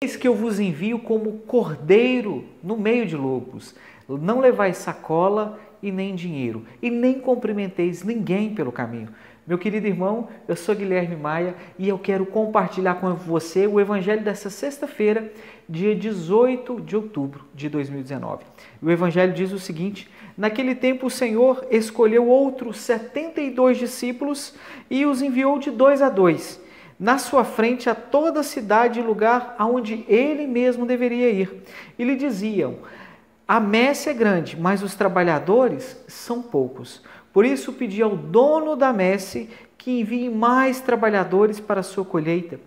Eis que eu vos envio como cordeiro no meio de lobos. Não levais sacola e nem dinheiro, e nem cumprimenteis ninguém pelo caminho. Meu querido irmão, eu sou Guilherme Maia e eu quero compartilhar com você o evangelho dessa sexta-feira, dia 18 de outubro de 2019. O evangelho diz o seguinte: naquele tempo o Senhor escolheu outros 72 discípulos e os enviou de 2 a 2, na sua frente a toda a cidade e lugar aonde ele mesmo deveria ir. E lhe diziam: a messe é grande, mas os trabalhadores são poucos. Por isso pedi ao dono da messe que envie mais trabalhadores para a sua colheita.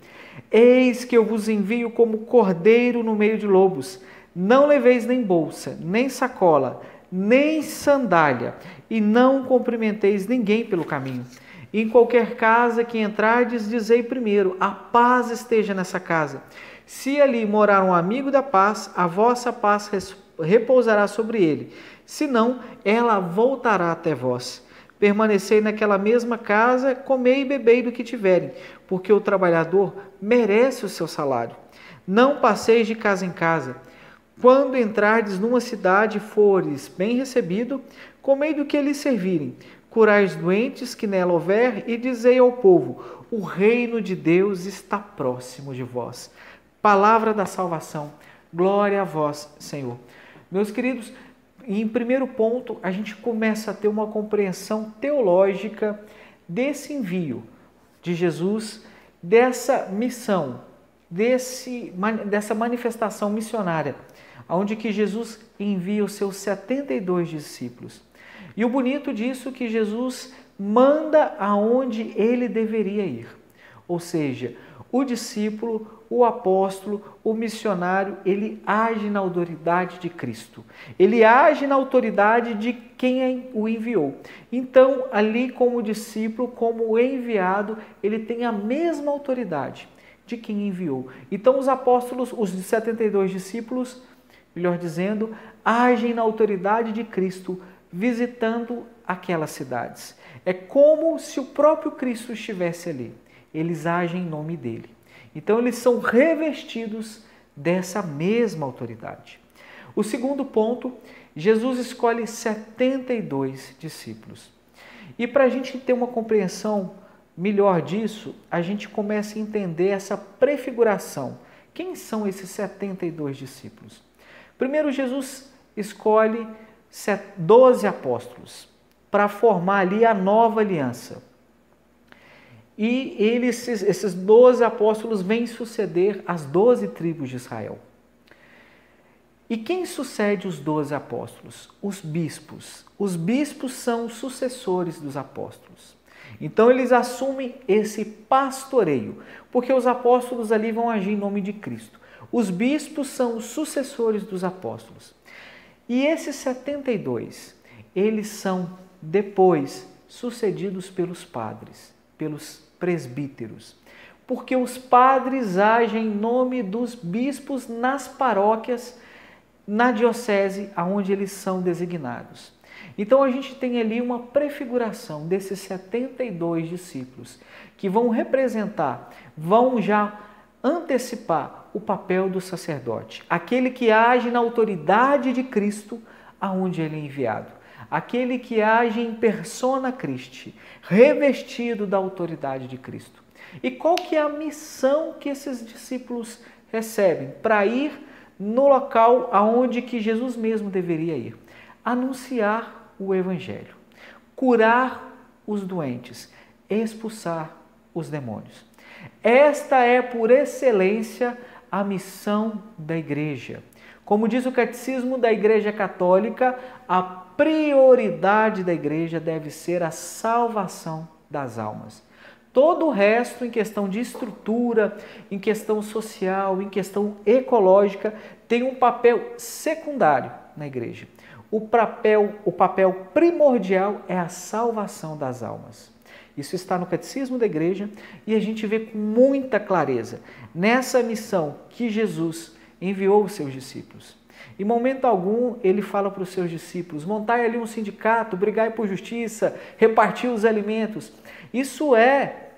Eis que eu vos envio como cordeiro no meio de lobos. Não leveis nem bolsa, nem sacola, nem sandália, e não cumprimenteis ninguém pelo caminho. Em qualquer casa que entrardes, dizei primeiro: a paz esteja nessa casa. Se ali morar um amigo da paz, a vossa paz repousará sobre ele. Senão, ela voltará até vós. Permanecei naquela mesma casa, comei e bebei do que tiverem, porque o trabalhador merece o seu salário. Não passeis de casa em casa. Quando entrardes numa cidade e fores bem recebido, comei do que lhes servirem. Curai os doentes que nela houver e dizei ao povo: o reino de Deus está próximo de vós. Palavra da salvação. Glória a vós, Senhor. Meus queridos, em primeiro ponto, a gente começa a ter uma compreensão teológica desse envio de Jesus, dessa missão, dessa manifestação missionária, onde que Jesus envia os seus 72 discípulos. E o bonito disso é que Jesus manda aonde ele deveria ir. Ou seja, o discípulo, o apóstolo, o missionário, ele age na autoridade de Cristo. Ele age na autoridade de quem o enviou. Então, ali como discípulo, como enviado, ele tem a mesma autoridade de quem enviou. Então, os apóstolos, os 72 discípulos, melhor dizendo, agem na autoridade de Cristo, visitando aquelas cidades. É como se o próprio Cristo estivesse ali. Eles agem em nome dele. Então, eles são revestidos dessa mesma autoridade. O segundo ponto, Jesus escolhe 72 discípulos. E para a gente ter uma compreensão melhor disso, a gente começa a entender essa prefiguração. Quem são esses 72 discípulos? Primeiro, Jesus escolhe 12 apóstolos para formar ali a nova aliança. E esses 12 apóstolos vêm suceder as 12 tribos de Israel. E quem sucede os 12 apóstolos? Os bispos. Os bispos são os sucessores dos apóstolos. Então eles assumem esse pastoreio, porque os apóstolos ali vão agir em nome de Cristo. Os bispos são os sucessores dos apóstolos. E esses 72, eles são depois sucedidos pelos padres, pelos presbíteros, porque os padres agem em nome dos bispos nas paróquias, na diocese aonde eles são designados. Então a gente tem ali uma prefiguração desses 72 discípulos que vão representar, vão já antecipar o papel do sacerdote, aquele que age na autoridade de Cristo aonde ele é enviado. Aquele que age em persona Christi, revestido da autoridade de Cristo. E qual que é a missão que esses discípulos recebem? Para ir no local aonde que Jesus mesmo deveria ir. Anunciar o Evangelho, curar os doentes, expulsar os demônios. Esta é, por excelência, a missão da igreja. Como diz o Catecismo da Igreja Católica, a prioridade da igreja deve ser a salvação das almas. Todo o resto, em questão de estrutura, em questão social, em questão ecológica, tem um papel secundário na igreja. O papel primordial é a salvação das almas. Isso está no Catecismo da Igreja e a gente vê com muita clareza nessa missão que Jesus enviou os seus discípulos. Em momento algum, ele fala para os seus discípulos: montai ali um sindicato, brigai por justiça, repartir os alimentos. Isso é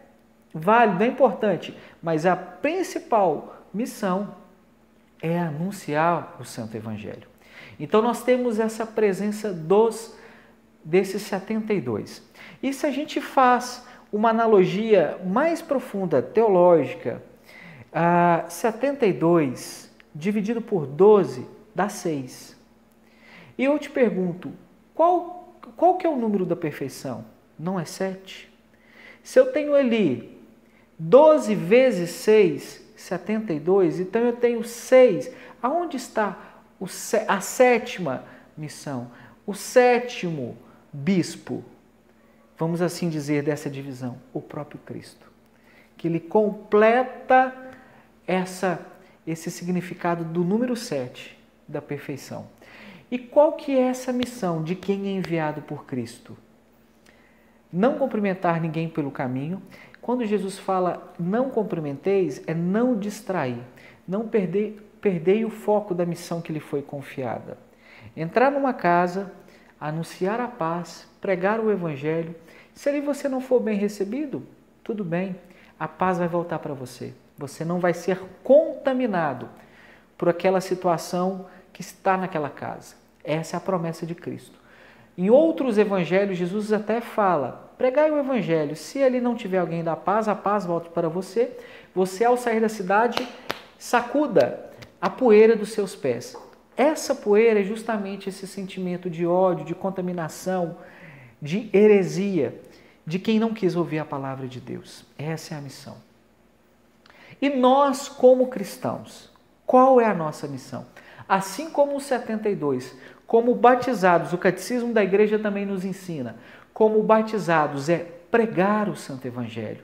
válido, é importante, mas a principal missão é anunciar o Santo Evangelho. Então nós temos essa presença desses 72. E se a gente faz uma analogia mais profunda, teológica, 72 dividido por 12 dá 6. E eu te pergunto, qual que é o número da perfeição? Não é 7? Se eu tenho ali 12 vezes 6, 72, então eu tenho 6. Aonde está a sétima missão? O sétimo bispo, vamos assim dizer, dessa divisão, o próprio Cristo. Que ele completa esse significado do número 7, da perfeição. E qual que é essa missão de quem é enviado por Cristo? Não cumprimentar ninguém pelo caminho. Quando Jesus fala não cumprimenteis, é não distrair, não perder o foco da missão que lhe foi confiada. Entrar numa casa, anunciar a paz, pregar o Evangelho. Se ali você não for bem recebido, tudo bem, a paz vai voltar para você. Você não vai ser contaminado por aquela situação que está naquela casa. Essa é a promessa de Cristo. Em outros evangelhos, Jesus até fala, pregai o evangelho, se ali não tiver alguém da paz, a paz volta para você. Você, ao sair da cidade, sacuda a poeira dos seus pés. Essa poeira é justamente esse sentimento de ódio, de contaminação, de heresia, de quem não quis ouvir a palavra de Deus. Essa é a missão. E nós, como cristãos, qual é a nossa missão? Assim como os 72, como batizados, o catecismo da igreja também nos ensina, como batizados é pregar o Santo Evangelho.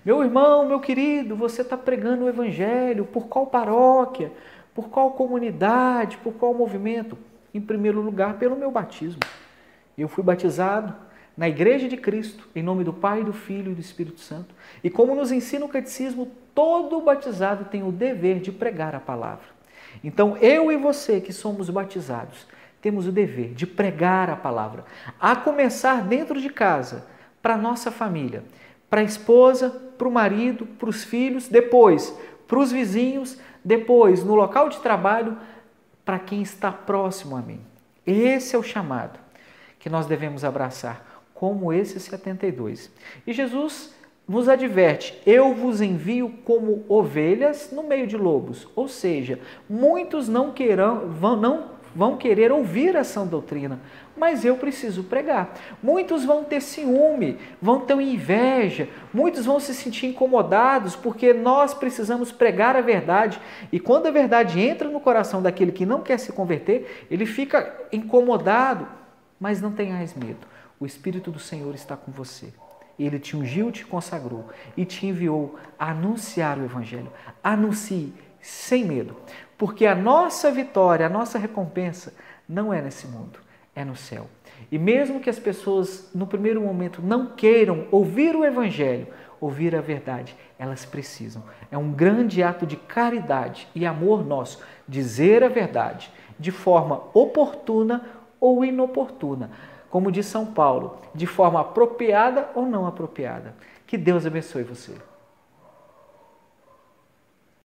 Meu irmão, meu querido, você está pregando o Evangelho por qual paróquia, por qual comunidade, por qual movimento? Em primeiro lugar, pelo meu batismo. Eu fui batizado na Igreja de Cristo, em nome do Pai, do Filho e do Espírito Santo. E como nos ensina o catecismo, todo batizado tem o dever de pregar a palavra. Então, eu e você que somos batizados, temos o dever de pregar a palavra, a começar dentro de casa, para a nossa família, para a esposa, para o marido, para os filhos, depois para os vizinhos, depois no local de trabalho, para quem está próximo a mim. Esse é o chamado que nós devemos abraçar, como esses 72. E Jesus nos adverte, eu vos envio como ovelhas no meio de lobos. Ou seja, muitos não vão querer ouvir a sã doutrina, mas eu preciso pregar. Muitos vão ter ciúme, vão ter inveja, muitos vão se sentir incomodados, porque nós precisamos pregar a verdade. E quando a verdade entra no coração daquele que não quer se converter, ele fica incomodado, mas não tenhais medo. O Espírito do Senhor está com você. Ele te ungiu, te consagrou e te enviou a anunciar o Evangelho. Anuncie sem medo, porque a nossa vitória, a nossa recompensa não é nesse mundo, é no céu. E mesmo que as pessoas no primeiro momento não queiram ouvir o Evangelho, ouvir a verdade, elas precisam. É um grande ato de caridade e amor nosso dizer a verdade de forma oportuna ou inoportuna. Como diz São Paulo, de forma apropriada ou não apropriada. Que Deus abençoe você.